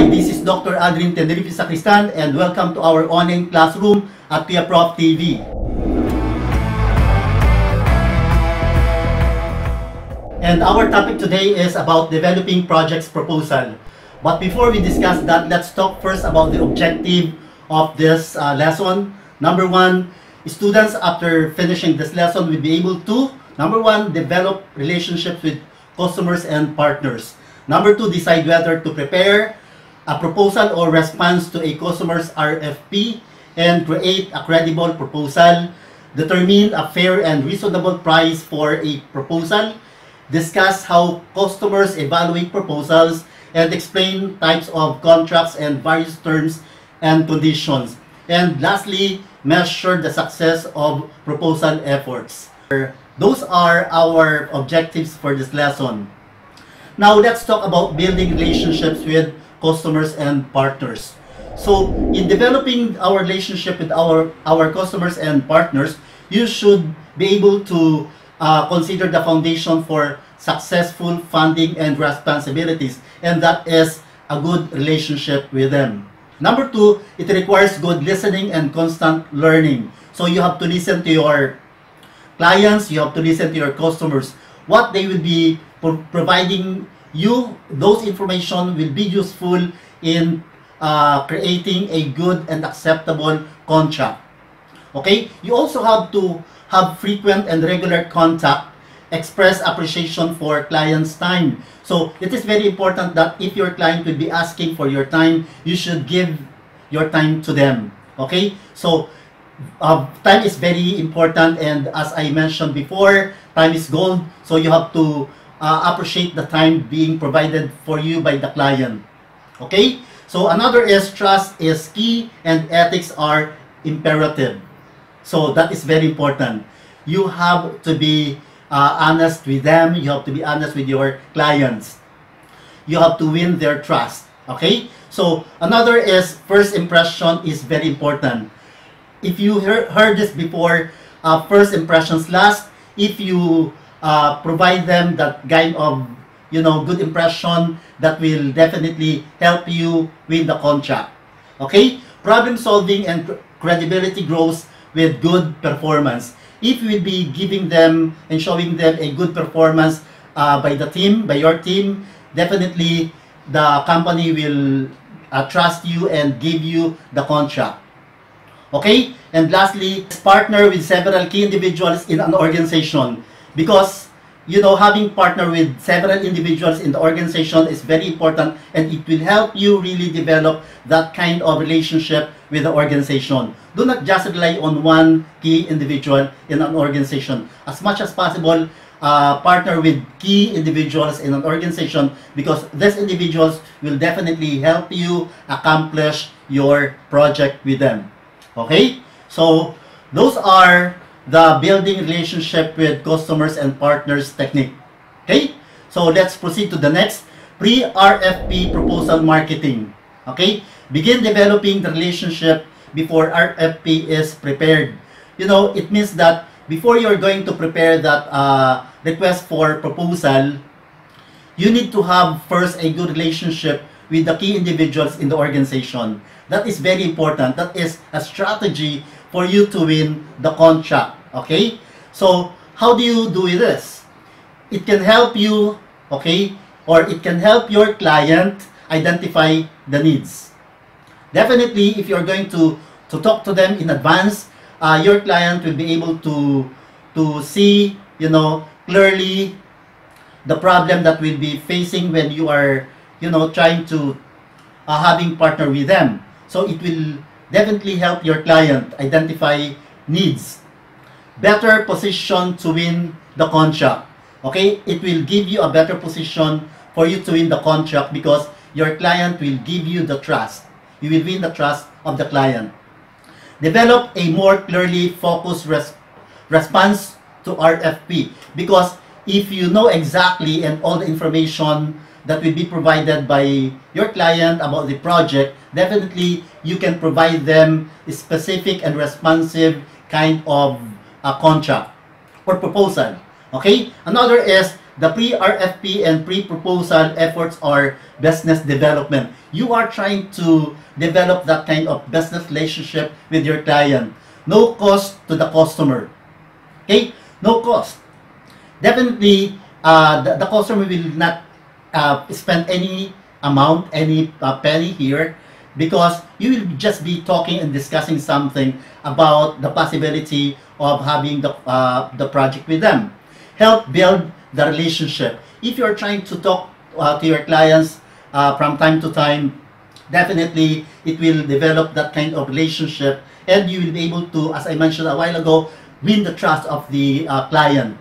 Hi, this is Dr. Adrian Tenerife Sacristan and welcome to our online classroom at Kuya Prof TV. And our topic today is about developing projects proposal. But before we discuss that, let's talk first about the objective of this lesson. Number one, students after finishing this lesson will be able to, number one, develop relationships with customers and partners. Number two, decide whether to prepare a proposal or response to a customer's RFP and create a credible proposal. Determine a fair and reasonable price for a proposal. Discuss how customers evaluate proposals and explain types of contracts and various terms and conditions. And lastly, measure the success of proposal efforts. Those are our objectives for this lesson. Now let's talk about building relationships with customers and partners. So in developing our relationship with our customers and partners, you should be able to consider the foundation for successful funding and responsibilities, and that is a good relationship with them. Number two, it requires good listening and constant learning. So you have to listen to your clients, you have to listen to your customers. What they will be providing you, those information will be useful in creating a good and acceptable contract. Okay? You also have to have frequent and regular contact, express appreciation for clients' time. So it is very important that if your client will be asking for your time, you should give your time to them. Okay? So time is very important, and as I mentioned before, time is gold. So you have to appreciate the time being provided for you by the client. Okay? So another is trust is key and ethics are imperative. So that is very important. You have to be honest with them. You have to be honest with your clients. You have to win their trust. Okay? So another is first impression is very important. If you heard this before, first impressions last. If you provide them that kind of, good impression, that will definitely help you win the contract. Okay? Problem solving and credibility grows with good performance. If you will be giving them and showing them a good performance by your team, definitely the company will trust you and give you the contract. Okay? And lastly, partner with several key individuals in an organization. Because, having partner with several individuals in the organization is very important, and it will help you really develop that kind of relationship with the organization. Do not just rely on one key individual in an organization. As much as possible, partner with key individuals in an organization, because these individuals will definitely help you accomplish your project with them. Okay? So, those are the building relationship with customers and partners technique. Okay? So let's proceed to the next, pre-RFP proposal marketing. Okay? Begin developing the relationship before RFP is prepared. It means that before you're going to prepare that request for proposal, you need to have first a good relationship with the key individuals in the organization. That is very important. That is a strategy for you to win the contract. Okay? So, how do you do this? It can help you, okay, or it can help your client identify the needs. Definitely, if you're going to talk to them in advance, your client will be able to see, clearly the problem that will be facing when you are, trying to having partner with them. So it will definitely help your client identify needs. Better position to win the contract. Okay? It will give you a better position for you to win the contract because your client will give you the trust. You will win the trust of the client. Develop a more clearly focused response to RFP, because if you know exactly and all the information that will be provided by your client about the project, definitely you can provide them a specific and responsive kind of a contract or proposal. Okay? Another is The pre-RFP and pre-proposal efforts are business development. You are trying to develop that kind of business relationship with your client. No cost to the customer. Okay? No cost. Definitely, the customer will not spend any amount, any penny here, because you will just be talking and discussing something about the possibility of having the project with them. Help build the relationship. If you're trying to talk to your clients from time to time, definitely it will develop that kind of relationship, and you will be able to, as I mentioned a while ago, win the trust of the client.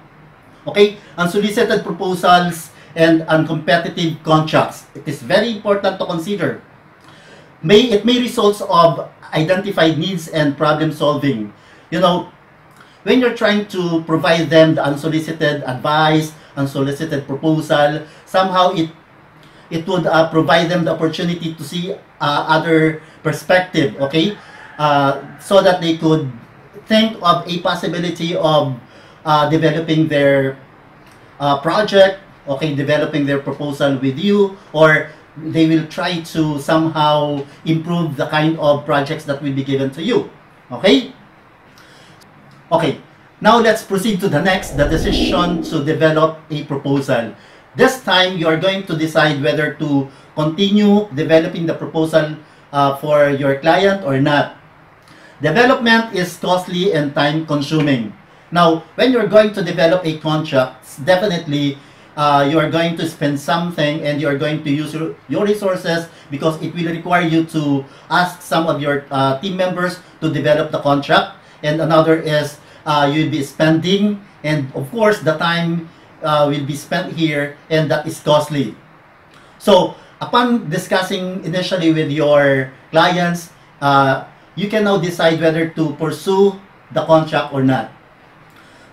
Okay? Unsolicited proposals and uncompetitive contracts. It is very important to consider. It may result of identified needs and problem solving. You know, when you're trying to provide them the unsolicited advice, unsolicited proposal, somehow it would provide them the opportunity to see other perspective, okay? So that they could think of a possibility of developing their project, okay, developing their proposal with you, or they will try to somehow improve the kind of projects that will be given to you, okay? Okay, now let's proceed to the next, the decision to develop a proposal. This time, you are going to decide whether to continue developing the proposal for your client or not. Development is costly and time-consuming. Now, when you're going to develop a contract, definitely you are going to spend something and you are going to use your resources, because it will require you to ask some of your team members to develop the contract. And another is you'll be spending, and of course the time will be spent here, and that is costly. So upon discussing initially with your clients, you can now decide whether to pursue the contract or not.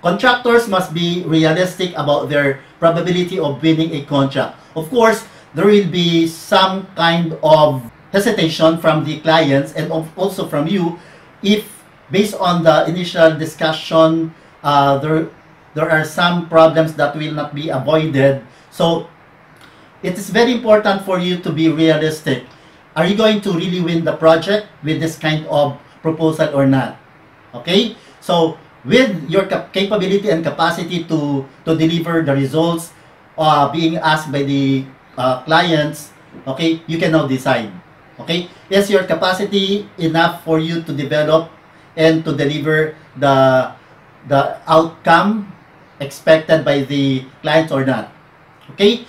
Contractors must be realistic about their probability of winning a contract. Of course, there will be some kind of hesitation from the clients and also from you if, based on the initial discussion, there are some problems that will not be avoided. So it is very important for you to be realistic. Are you going to really win the project with this kind of proposal or not? Okay? So with your capability and capacity to deliver the results being asked by the clients, okay, you can now decide. Okay? Is your capacity enough for you to develop and to deliver the outcome expected by the client or not? Okay?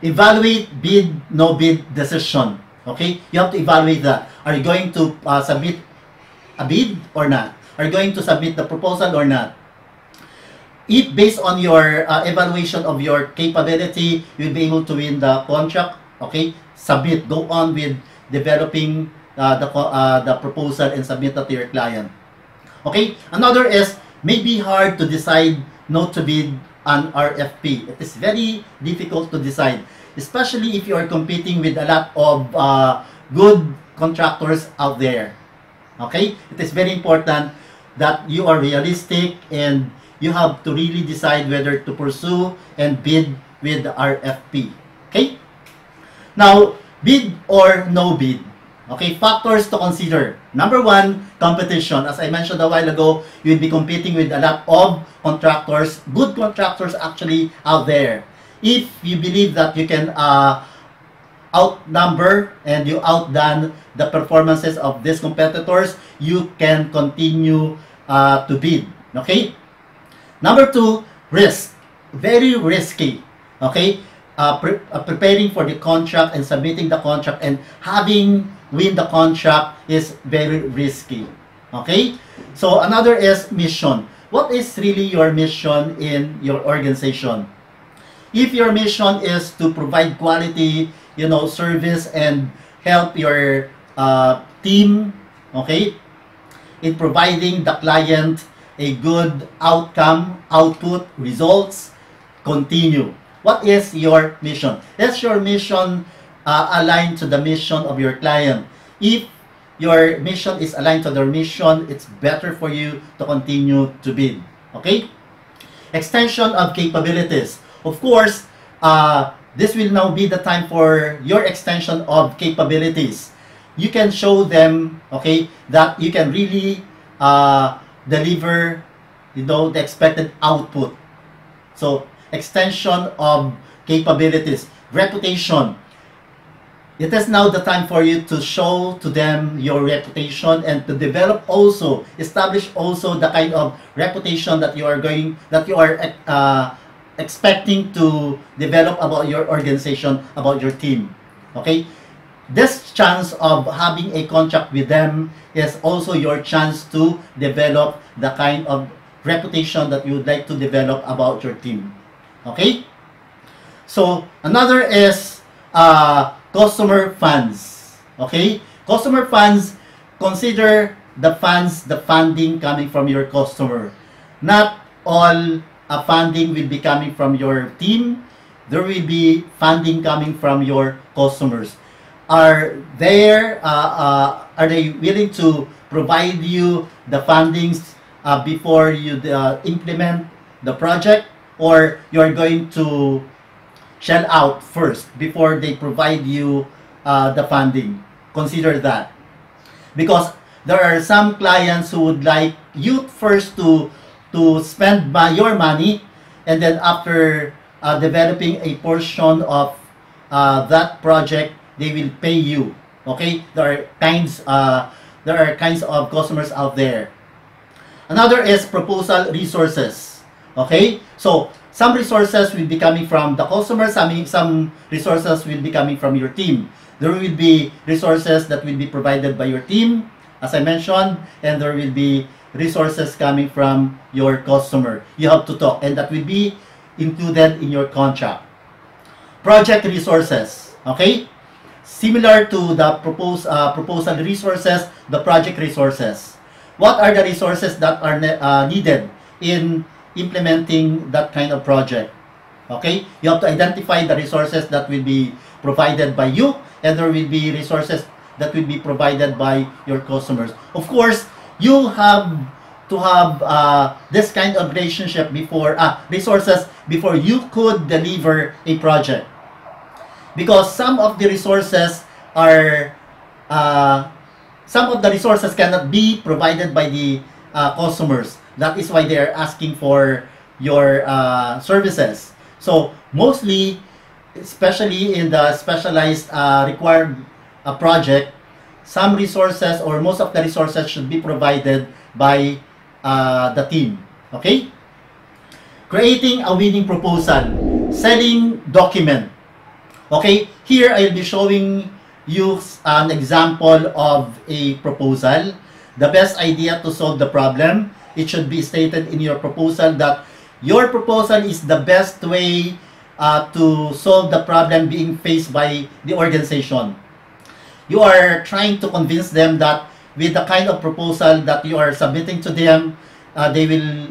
Evaluate bid, no bid decision. Okay? You have to evaluate that. Are you going to submit a bid or not? Are you going to submit the proposal or not? If based on your evaluation of your capability, you'll be able to win the contract, okay? Submit. Go on with developing the proposal and submit that to your client. Okay? Another is, maybe hard to decide not to bid an RFP. It is very difficult to decide, especially if you are competing with a lot of good contractors out there. Okay? It is very important that you are realistic and you have to really decide whether to pursue and bid with the RFP. Okay? Now, bid or no bid. Okay, factors to consider. Number one, competition. As I mentioned a while ago, you'll be competing with a lot of contractors, good contractors actually out there. If you believe that you can outnumber and you outdone the performances of these competitors, you can continue to bid. Okay? Number two, risk. Very risky. Okay? Preparing for the contract and submitting the contract and having win the contract is very risky. Okay? So another is mission. What is really your mission in your organization? If your mission is to provide quality, service and help your team, okay, in providing the client a good outcome, output, results, continue. What is your mission? Is your mission aligned to the mission of your client? If your mission is aligned to their mission, it's better for you to continue to bid. Okay? Extension of capabilities. Of course, this will now be the time for your extension of capabilities. You can show them, okay, that you can really deliver, the expected output. So, extension of capabilities, reputation. It is now the time for you to show to them your reputation and to develop also, establish also the kind of reputation that you are expecting to develop about your organization, about your team. Okay? This chance of having a contract with them is also your chance to develop the kind of reputation that you would like to develop about your team. Okay? So, another is customer funds. Okay? Customer funds, consider the funding coming from your customer. Not all funding will be coming from your team. There will be funding coming from your customers. Are they willing to provide you the fundings before you implement the project, or you are going to shell out first before they provide you the funding? Consider that, because there are some clients who would like you first to spend your money, and then after developing a portion of that project, they will pay you. Okay, there are kinds of customers out there. Another is proposal resources. Okay, so some resources will be coming from the customer, some resources will be coming from your team. There will be resources that will be provided by your team, as I mentioned, and there will be resources coming from your customer. You have to talk, and that will be included in your contract. Project resources. Okay, similar to the proposal resources, the project resources. What are the resources that are needed in implementing that kind of project? Okay, you have to identify the resources that will be provided by you, and there will be resources that will be provided by your customers. Of course, you have to have this kind of relationship before resources before you could deliver a project, because some of the resources cannot be provided by the customers. That is why they are asking for your services. So mostly, especially in the specialized required project, some resources or most of the resources should be provided by the team. Okay? Creating a winning proposal, selling document. Okay, here I'll be showing you an example of a proposal. The best idea to solve the problem, it should be stated in your proposal that your proposal is the best way to solve the problem being faced by the organization. You are trying to convince them that with the kind of proposal that you are submitting to them, they will,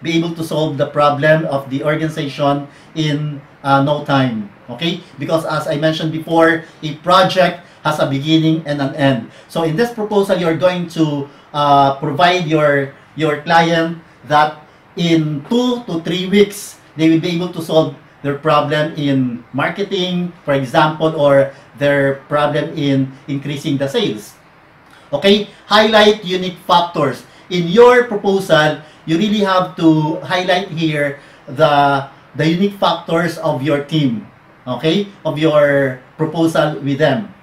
be able to solve the problem of the organization in no time. Okay? Because as I mentioned before, a project has a beginning and an end. So in this proposal, you're going to provide your client that in 2 to 3 weeks, they will be able to solve their problem in marketing, for example, or their problem in increasing the sales. Okay? Highlight unique factors. In your proposal, you really have to highlight here the unique factors of your team. Okay? Of your proposal with them.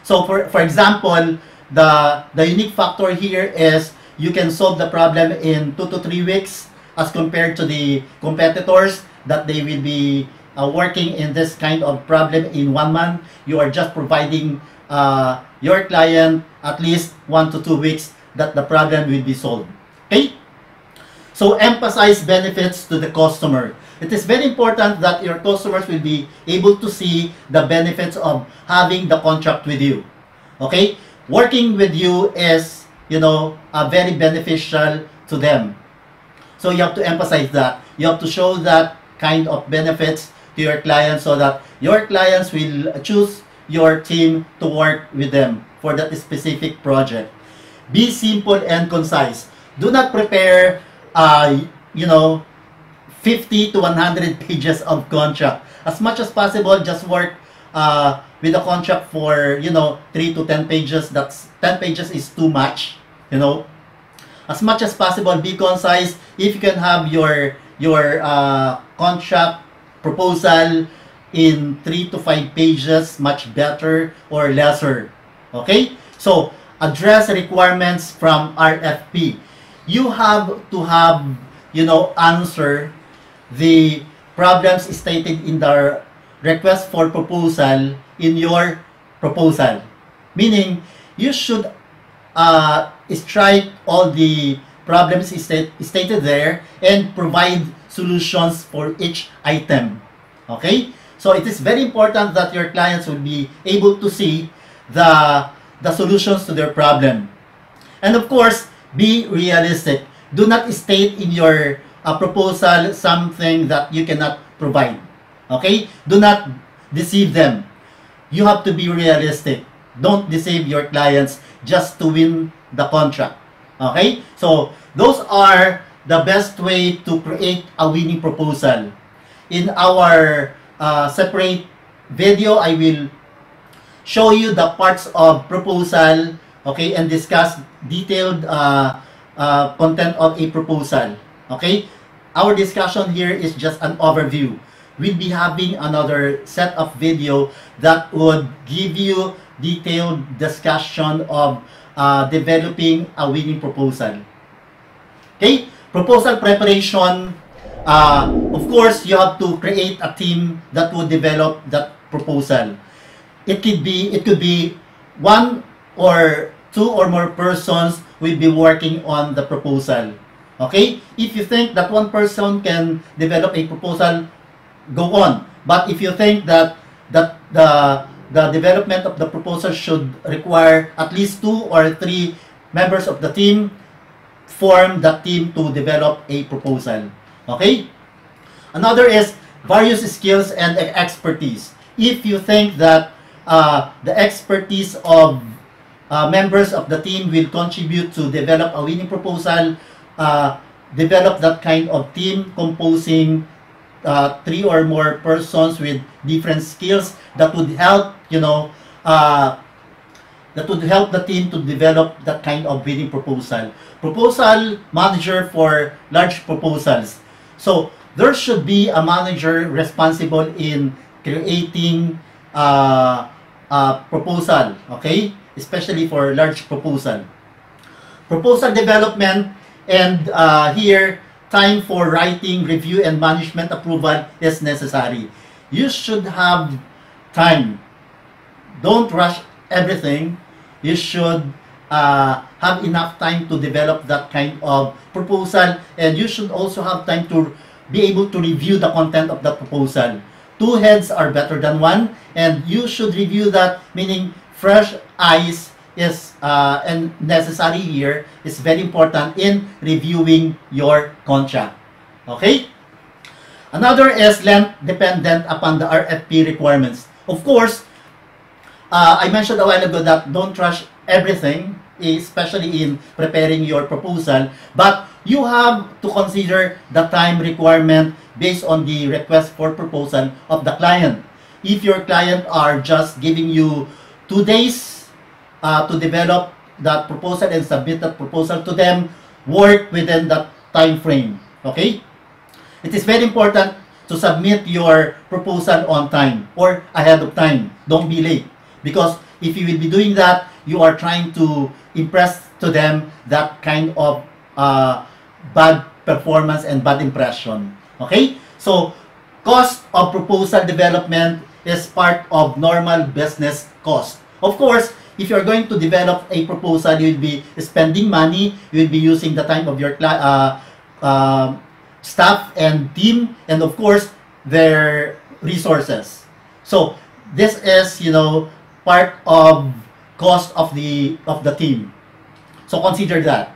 So for example, the unique factor here is you can solve the problem in 2 to 3 weeks as compared to the competitors that they will be working in this kind of problem in 1 month. You are just providing your client at least 1 to 2 weeks that the problem will be solved. Okay? So emphasize benefits to the customer. It is very important that your customers will be able to see the benefits of having the contract with you. Okay? Working with you is, very beneficial to them. So you have to emphasize that. You have to show that kind of benefits to your clients so that your clients will choose your team to work with them for that specific project. Be simple and concise. Do not prepare, 50 50 to 100 pages of contract. As much as possible, just work with a contract for, 3 to 10 pages. That's 10 pages is too much, As much as possible, be concise. If you can have your contract proposal in 3 to 5 pages, much better, or lesser. Okay? So, address requirements from RFP. You have to have, answer the problems stated in the request for proposal in your proposal. Meaning, you should strike all the problems stated there and provide solutions for each item. Okay? So it is very important that your clients will be able to see the solutions to their problem. And of course, be realistic. Do not state in your proposal something that you cannot provide. Okay? Do not deceive them. You have to be realistic. Don't deceive your clients just to win the contract. Okay? So, those are the best way to create a winning proposal. In our separate video, I will show you the parts of proposal, okay, and discuss detailed content of a proposal. Okay? Our discussion here is just an overview. We'll be having another set of video that would give you detailed discussion of developing a winning proposal. Okay? Proposal preparation. Of course, you have to create a team that will develop that proposal. It could be one or two or more persons will be working on the proposal. Okay? If you think that one person can develop a proposal, go on. But if you think that the development of the proposal should require at least 2 or 3 members of the team, form the team to develop a proposal. Okay? Another is various skills and expertise. If you think that the expertise of members of the team will contribute to develop a winning proposal, develop that kind of team composing 3 or more persons with different skills that would help, that would help the team to develop that kind of winning proposal. Proposal manager for large proposals. So there should be a manager responsible in creating a proposal, okay? Especially for large proposal. Proposal development, and here, time for writing, review, and management approval is necessary. You should have time. Don't rush everything. You should have enough time to develop that kind of proposal, and you should also have time to be able to review the content of the proposal. 2 heads are better than 1, and you should review that, meaning fresh eyes is and necessary here, is very important in reviewing your contract. Okay? Another is length dependent upon the RFP requirements. Of course, I mentioned a while ago that don't rush everything, especially in preparing your proposal, but you have to consider the time requirement based on the request for proposal of the client. If your client are just giving you 2 days to develop that proposal and submit that proposal to them, work within that time frame. Okay? It is very important to submit your proposal on time or ahead of time. Don't be late. Because if you will be doing that, you are trying to impress to them that kind of bad performance and bad impression. Okay? So, cost of proposal development is part of normal business cost. Of course, if you're going to develop a proposal, you will be spending money, you will be using the time of your staff and team, and of course, their resources. So, this is, part of cost of the team. So, consider that.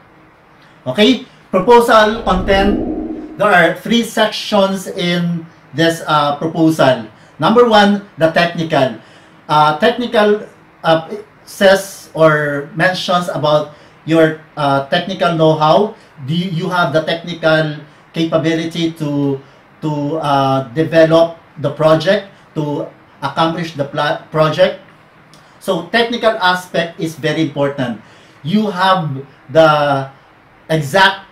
Okay? Proposal content. There are 3 sections in this proposal. Number 1, the technical. Technical says or mentions about your technical know-how. Do you have the technical capability to to develop the project, to accomplish the project. So technical aspect is very important. You have the exact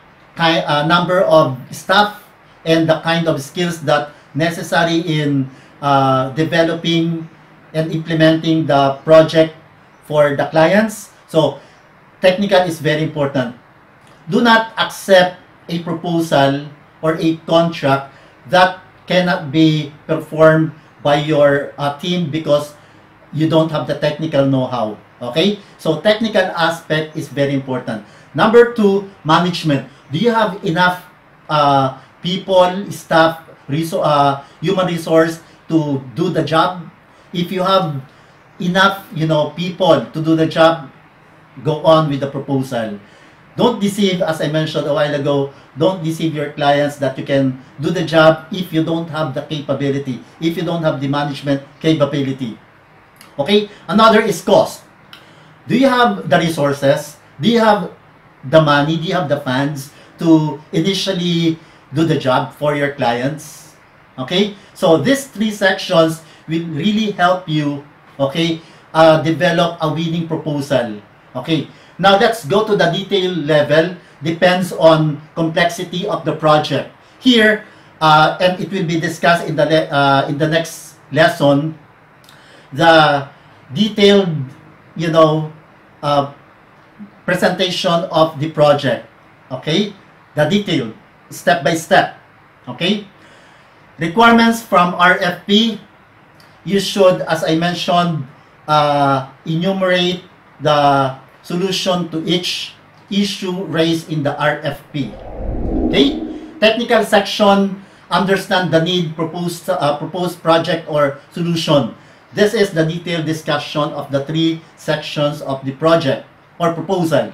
number of staff and the kind of skills that necessary in developing and implementing the project for the clients. So technical is very important. Do not accept a proposal or a contract that cannot be performed by your team because you don't have the technical know-how. Okay? So technical aspect is very important. Number two, management. Do you have enough people, staff, human resource to do the job? If you have enough, people to do the job, go on with the proposal. Don't deceive, as I mentioned a while ago, don't deceive your clients that you can do the job if you don't have the capability, if you don't have the management capability. Okay? Another is cost. Do you have the resources? Do you have the money? Do you have the funds to initially do the job for your clients? Okay? So these three sections will really help you, okay, develop a winning proposal. Okay? Now let's go to the detail level. Depends on complexity of the project. Here, and it will be discussed in the next lesson, the detailed, presentation of the project. Okay, the detailed, step by step. Okay, requirements from RFP. You should, as I mentioned, enumerate the solution to each issue raised in the RFP. Okay? Technical section, understand the need, proposed project or solution. This is the detailed discussion of the three sections of the project or proposal.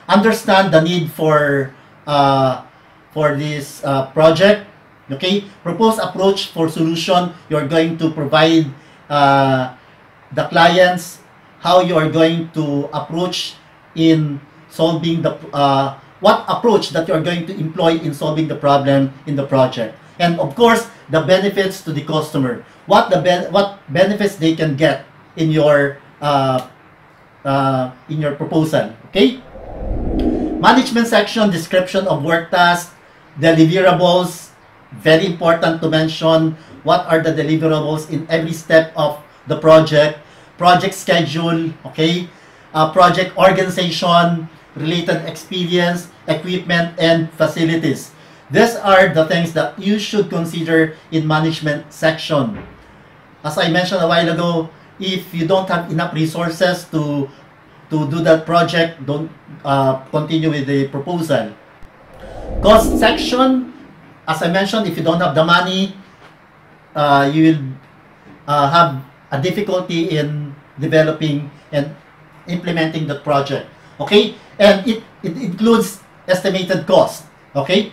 Understand the need for this project. Okay? Propose approach for solution. You're going to provide the clients how you are going to approach in solving the what approach that you are going to employ in solving the problem in the project, and of course the benefits to the customer, what benefits they can get in your proposal. Okay, management section, description of work tasks, deliverables. Very important to mention what are the deliverables in every step of the project. Project schedule, okay, project organization, related experience, equipment, and facilities. These are the things that you should consider in management section. As I mentioned a while ago, if you don't have enough resources to do that project, don't continue with the proposal. Cost section, as I mentioned, if you don't have the money, you will have a difficulty in developing and implementing the project. Okay, and it includes estimated cost. Okay,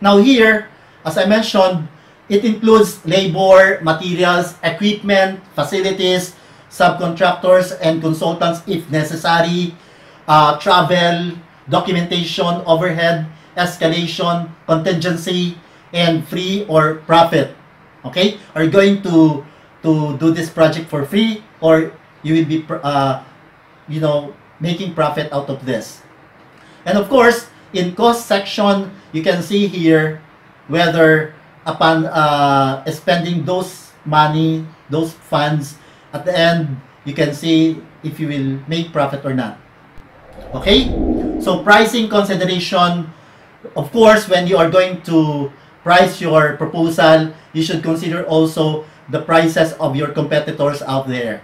now here, as I mentioned, it includes labor, materials, equipment, facilities, subcontractors and consultants if necessary, travel, documentation, overhead, escalation, contingency, and free or profit. Okay, are you going to do this project for free, or you will be making profit out of this? And of course, in cost section, you can see here whether upon spending those money, those funds, at the end, you can see if you will make profit or not. Okay? So pricing consideration, of course, when you are going to price your proposal, you should consider also the prices of your competitors out there.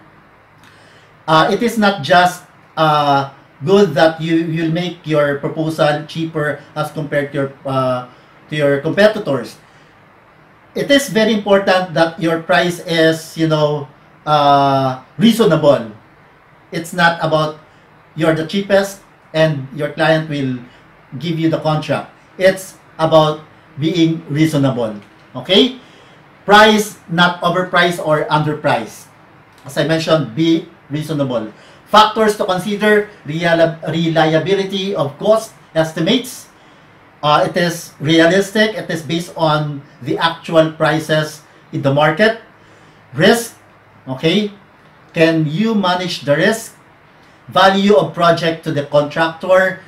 It is not just good that you'll make your proposal cheaper as compared to your competitors. It is very important that your price is, reasonable. It's not about you're the cheapest and your client will give you the contract. It's about being reasonable. Okay? Price, not overpriced or underpriced. As I mentioned, be reasonable. Factors to consider: reliability of cost estimates, It is realistic. It is based on the actual prices in the market. Risk, okay? Can you manage the risk? Value of project to the contractor.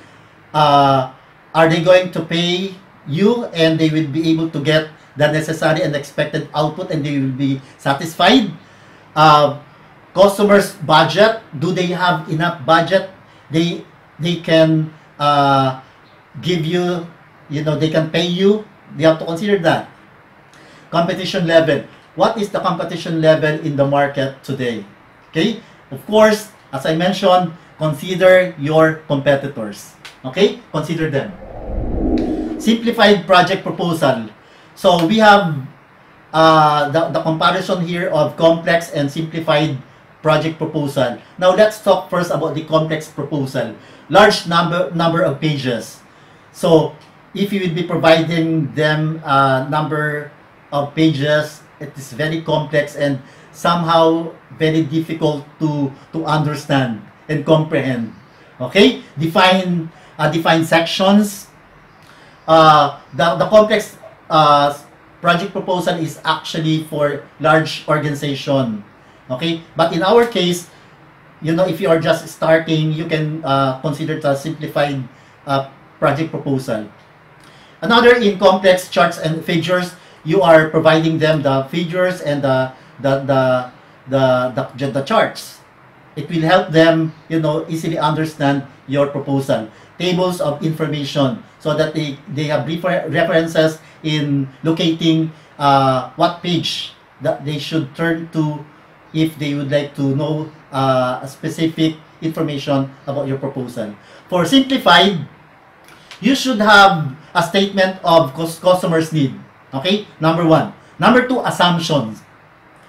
Are they going to pay you and they will be able to get the necessary and expected output and they will be satisfied? Customers' budget. Do they have enough budget? They can give you, they can pay you. They have to consider that. Competition level. What is the competition level in the market today? Okay? Of course, as I mentioned, consider your competitors. Okay? Consider them. Simplified project proposal. So we have the comparison here of complex and simplified project proposal. Now let's talk first about the complex proposal. Large number of pages. So if you will be providing them a number of pages, it is very complex and somehow very difficult to understand and comprehend. Okay? Define sections. The complex project proposal is actually for large organization. Okay? But in our case, if you are just starting, you can consider the simplified project proposal. Another, in complex charts and figures, you are providing them the figures and the charts. It will help them, easily understand your proposal. Tables of information, so that they have references in locating what page that they should turn to if they would like to know a specific information about your proposal. For simplified, you should have a statement of customer's need. Okay? Number 1. Number 2, assumptions.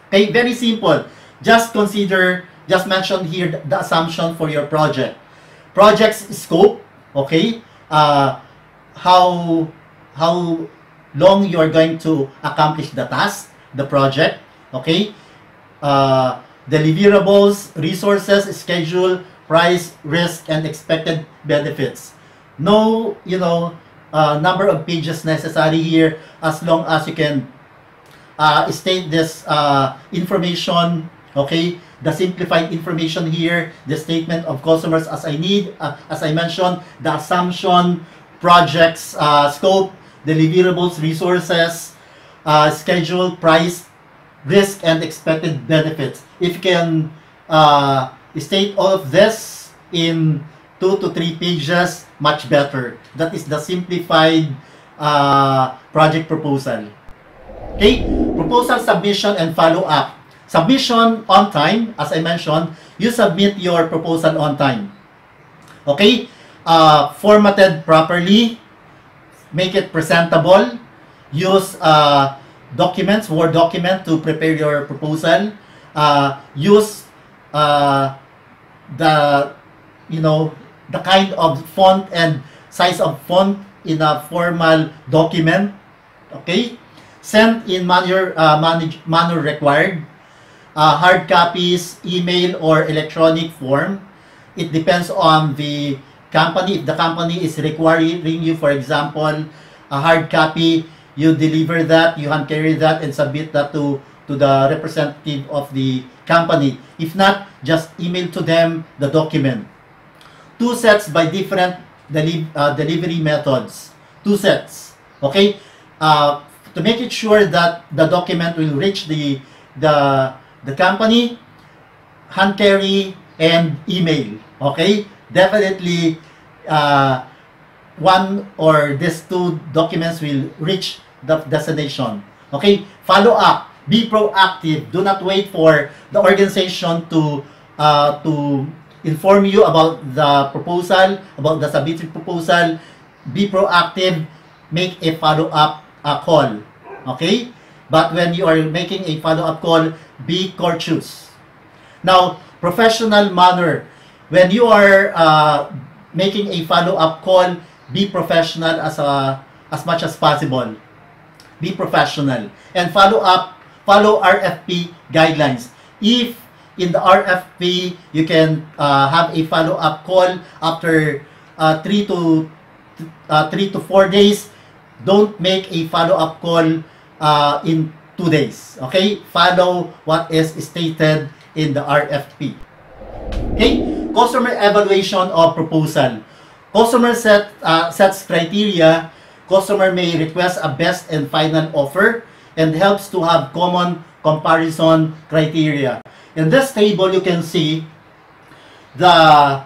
Okay? Very simple. Just mention here the assumption for your project. Project's scope. Okay? How long you are going to accomplish the task, the project. Okay? Deliverables, resources, schedule, price, risk, and expected benefits. No, number of pages necessary here, as long as you can state this information. Okay, the simplified information here, the statement of customers as I mentioned, the assumption, projects, scope, deliverables, resources, schedule, price, risk, and expected benefits. If you can state all of this in 2 to 3 pages, much better. That is the simplified project proposal. Okay, proposal submission and follow-up. Submission on time, as I mentioned, you submit your proposal on time. Okay, formatted properly, make it presentable, use documents, Word document to prepare your proposal, use the kind of font and size of font in a formal document. Okay, sent in manner required. Hard copies, email, or electronic form. It depends on the company. If the company is requiring you, for example, a hard copy, you deliver that, you hand carry that, and submit that to the representative of the company. If not, just email to them the document. 2 sets by different delivery methods. 2 sets. Okay? To make it sure that the document will reach the company, hand carry and email. Okay? Definitely, one or these 2 documents will reach the destination. Okay? Follow up. Be proactive. Do not wait for the organization to inform you about the proposal, about the submitted proposal. Be proactive. Make a follow-up call. Okay? But when you are making a follow-up call, be courteous. Now, professional manner. When you are making a follow-up call, be professional as much as possible. Be professional. And follow RFP guidelines. If in the RFP, you can have a follow-up call after 3 to 3 to 4 days. Don't make a follow-up call in 2 days. Okay? Follow what is stated in the RFP. Okay? Customer evaluation of proposal. Customer sets criteria. Customer may request a best and final offer and helps to have common comparison criteria. In this table, you can see the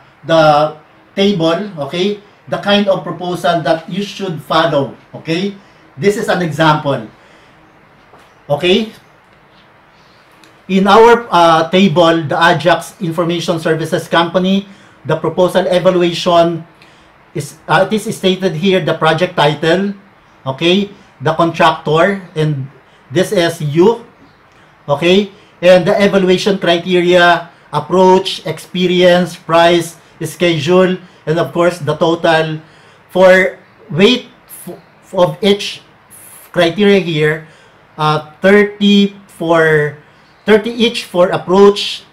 table, okay, the kind of proposal that you should follow. Okay, this is an example. Okay, in our table, the Ajax Information Services Company, the proposal evaluation is it is stated here, the project title, okay, the contractor, and this is you, okay, and the evaluation criteria, approach, experience, price, schedule, and of course the total. For weight of each criteria here, 30 each for approach,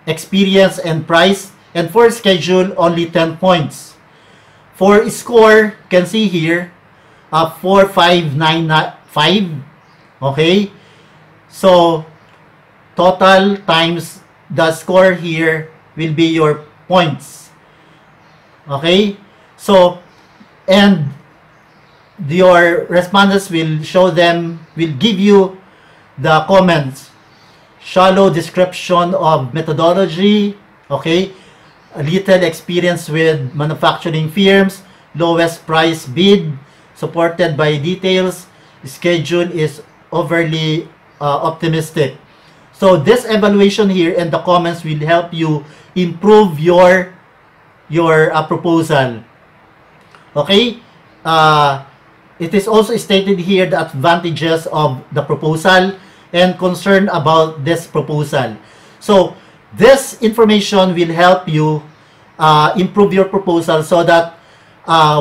experience, and price, and for schedule only 10 points. For score, you can see here 4595. Okay, so total times the score here will be your points. Okay, so and your respondents will give you the comments, shallow description of methodology, okay, a little experience with manufacturing firms, lowest price bid, supported by details, schedule is overly optimistic. So this evaluation here and the comments will help you improve your proposal. Okay, it is also stated here the advantages of the proposal and concern about this proposal. So this information will help you improve your proposal, so that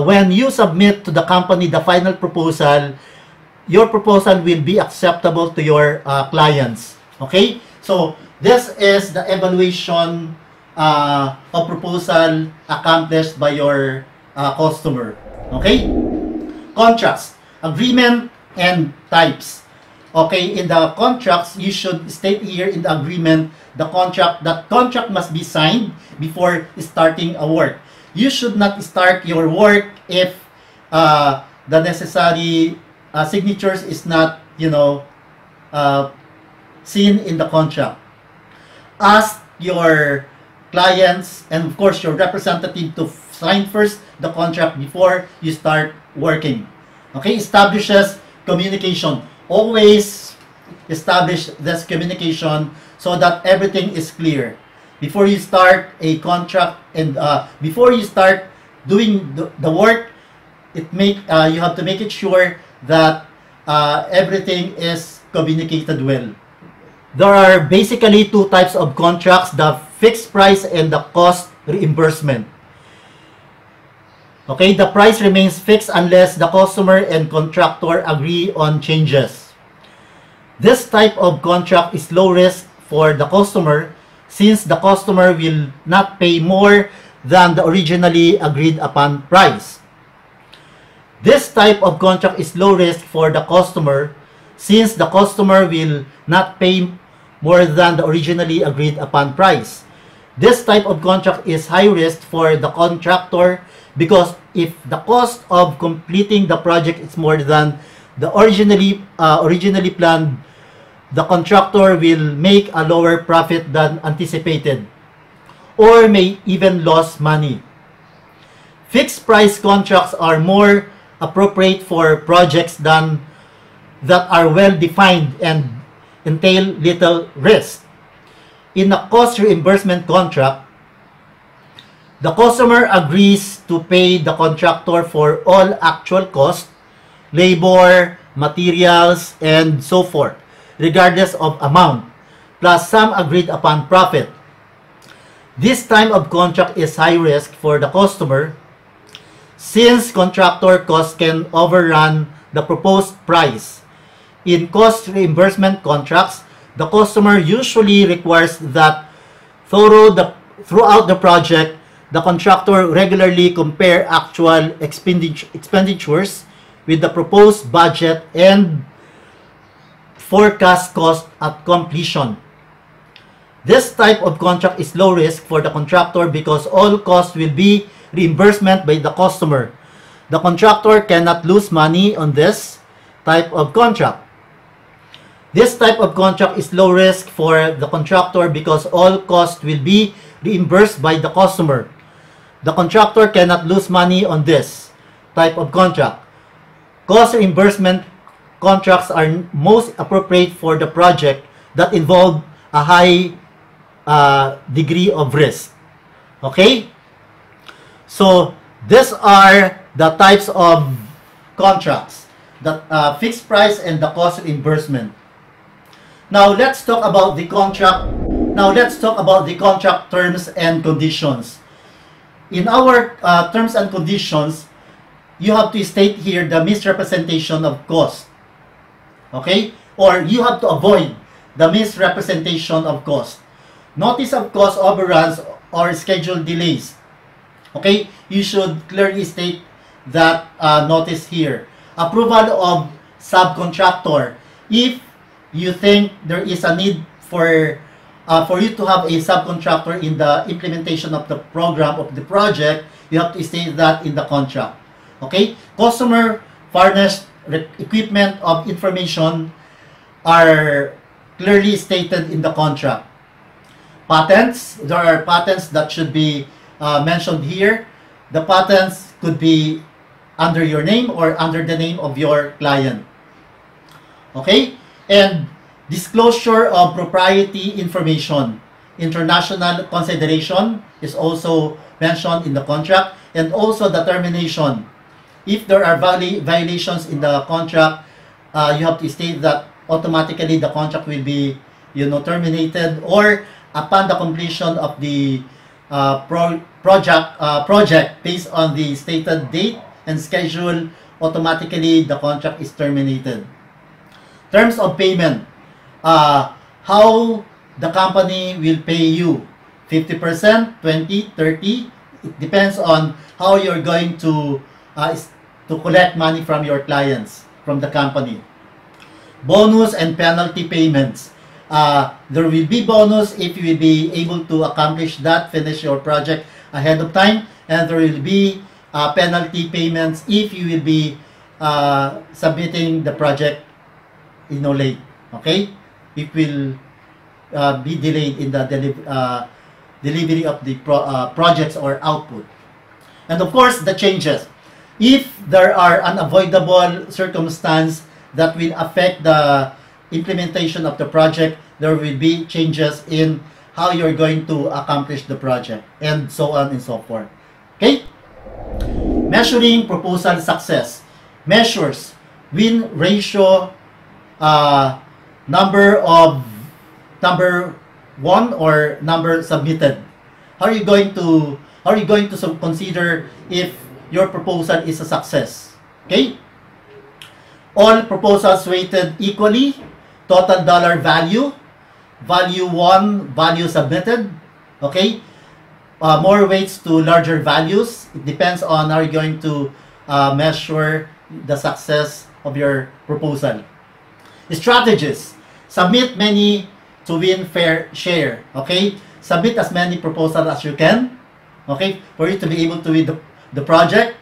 when you submit to the company the final proposal, your proposal will be acceptable to your clients. Okay, so this is the evaluation of proposal accomplished by your customer. Okay, contracts, agreement, and types. Okay, in the contracts, you should state here in the agreement the contract, that contract must be signed before starting a work. You should not start your work if the necessary signatures is not, seen in the contract. Ask your clients and of course your representative to sign first the contract before you start working. Okay, establishes communication. Always establish this communication so that everything is clear before you start a contract, and before you start doing the work. You have to make it sure that everything is communicated well. There are basically two types of contracts: the fixed price and the cost reimbursement. Okay, the price remains fixed unless the customer and contractor agree on changes. This type of contract is low risk for the customer, since the customer will not pay more than the originally agreed upon price. This type of contract is low risk for the customer, since the customer will not pay more than the originally agreed upon price. This type of contract is high risk for the contractor, because if the cost of completing the project is more than the originally planned, the contractor will make a lower profit than anticipated, or may even lose money. Fixed price contracts are more appropriate for projects that are well defined and entail little risk. In a cost reimbursement contract, the customer agrees to pay the contractor for all actual costs, labor, materials, and so forth, regardless of amount, plus some agreed upon profit. This type of contract is high risk for the customer, since contractor costs can overrun the proposed price. In cost reimbursement contracts, the customer usually requires that throughout the project, the contractor regularly compare actual expenditures with the proposed budget and forecast cost at completion. This type of contract is low risk for the contractor because all costs will be reimbursement by the customer. The contractor cannot lose money on this type of contract. This type of contract is low risk for the contractor because all costs will be reimbursed by the customer. The contractor cannot lose money on this type of contract. Cost reimbursement contracts are most appropriate for the project that involve a high degree of risk. Okay? So, these are the types of contracts, the fixed price and the cost reimbursement. Now, let's talk about the contract. Now, let's talk about the contract terms and conditions. In our terms and conditions, you have to state here the misrepresentation of cost. Okay? Or you have to avoid the misrepresentation of cost. Notice of cost overruns or schedule delays. Okay? You should clearly state that notice here. Approval of subcontractor. If you think there is a need for you to have a subcontractor in the implementation of the program of the project, you have to state that in the contract. Okay? Customer furnished equipment of information are clearly stated in the contract. Patents, there are patents that should be mentioned here. The patents could be under your name or under the name of your client. Okay? And disclosure of proprietary information. International consideration is also mentioned in the contract, and also the termination. If there are violations in the contract, you have to state that automatically the contract will be, terminated, or upon the completion of the project based on the stated date and schedule, automatically the contract is terminated. Terms of payment. How the company will pay you. 50%, 20, 30. It depends on how you're going to collect money from your clients, from the company. Bonus and penalty payments. There will be bonus if you will be able to accomplish that, finish your project ahead of time, and there will be penalty payments if you will be submitting the project late. Okay? It will be delayed in the delivery of the projects or output. And of course, the changes. If there are unavoidable circumstances that will affect the implementation of the project, there will be changes in how you're going to accomplish the project, and so on and so forth. Okay? Measuring proposal success. Measures win ratio, number one or number submitted. How are you going to consider if your proposal is a success? Okay? All proposals weighted equally, total dollar value, value 1, value submitted. Okay? More weights to larger values. It depends on how you're going to measure the success of your proposal. Strategies. Submit many to win fair share. Okay? Submit as many proposals as you can. Okay? For you to be able to win the project.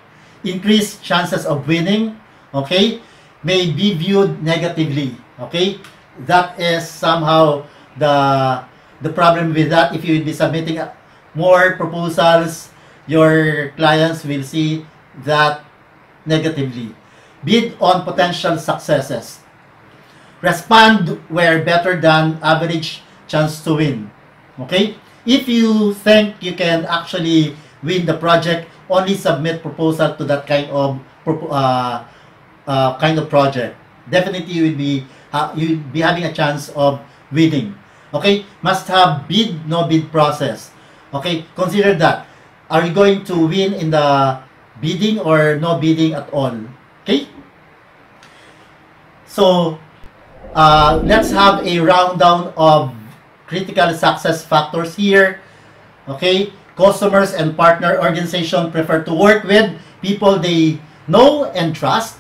Increase chances of winning. Okay? May be viewed negatively. Okay? That is somehow the problem with that. If you will be submitting more proposals, your clients will see that negatively. Bid on potential successes. Respond where better than average chance to win. Okay? If you think you can actually win the project, only submit proposal to that kind of project. Definitely you'll be having a chance of winning. Okay? Must have bid, no bid process. Okay? Consider that. Are you going to win in the bidding or no bidding at all? Okay? So, let's have a rundown of critical success factors here. Okay? customers and partner organization prefer to work with people they know and trust.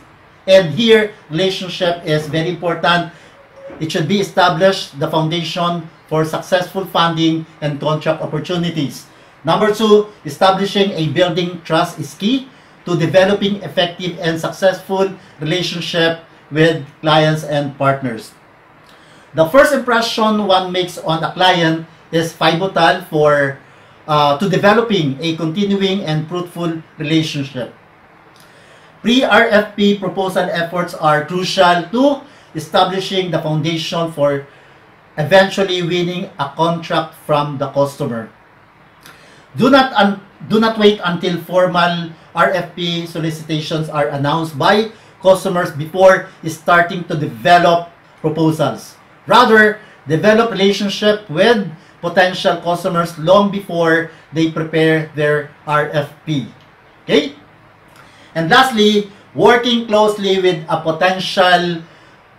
And here, relationship is very important. It should be established the foundation for successful funding and contract opportunities. Number 2, establishing a building trust is key to developing effective and successful relationship with clients and partners. The first impression one makes on a client is pivotal for to developing a continuing and fruitful relationship. Pre-RFP proposal efforts are crucial to establishing the foundation for eventually winning a contract from the customer. Do not wait until formal RFP solicitations are announced by customers before starting to develop proposals. Rather, develop relationship with potential customers long before they prepare their RFP. Okay? And lastly, working closely with a potential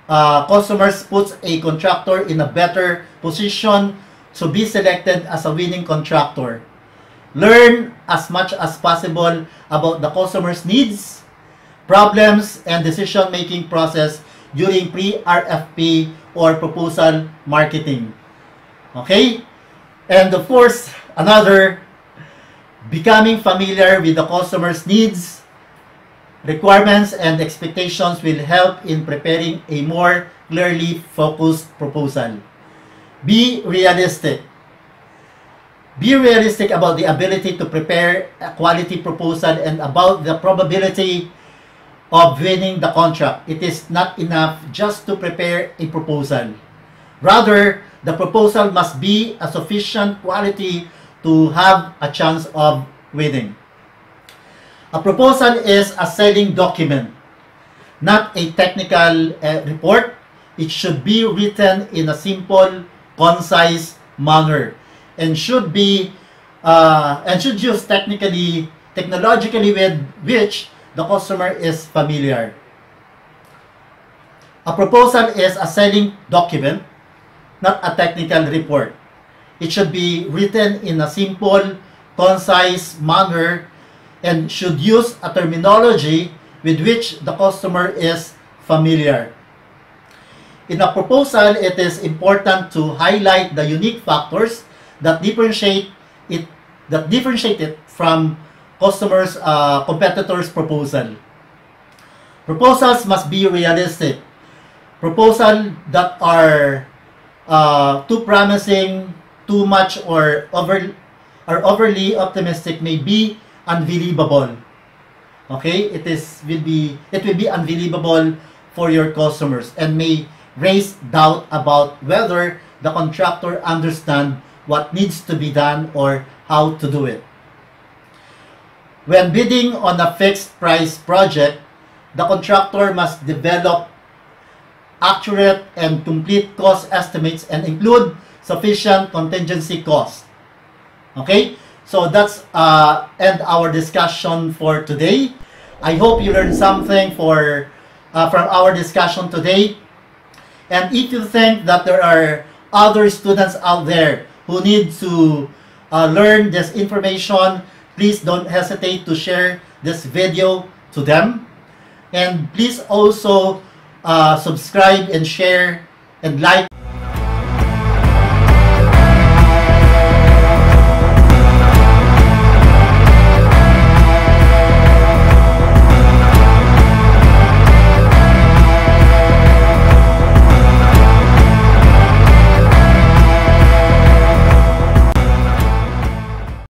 customers puts a contractor in a better position to be selected as a winning contractor. Learn as much as possible about the customer's needs, problems, and decision-making process during pre-RFP or proposal marketing. Okay? And of course, another, becoming familiar with the customer's needs, requirements, and expectations will help in preparing a more clearly focused proposal. Be realistic. Be realistic about the ability to prepare a quality proposal and about the probability of winning the contract. It is not enough just to prepare a proposal. Rather, the proposal must be a sufficient quality to have a chance of winning. A proposal is a selling document, not a technical report. It should be written in a simple, concise manner and should use technologically with which the customer is familiar. A proposal is a selling document, not a technical report. It should be written in a simple, concise manner and should use a terminology with which the customer is familiar. In a proposal, it is important to highlight the unique factors that differentiate it from competitors' proposal. Proposals must be realistic. Proposals that are too promising, too much, or overly optimistic may be unbelievable. Okay, it will be unbelievable for your customers and may raise doubt about whether the contractor understands what needs to be done or how to do it. When bidding on a fixed price project, the contractor must develop accurate and complete cost estimates and include sufficient contingency costs. Okay, so that's end our discussion for today. I hope you learned something from our discussion today. And if you think that there are other students out there who need to learn this information, please don't hesitate to share this video to them. And please also subscribe and share and like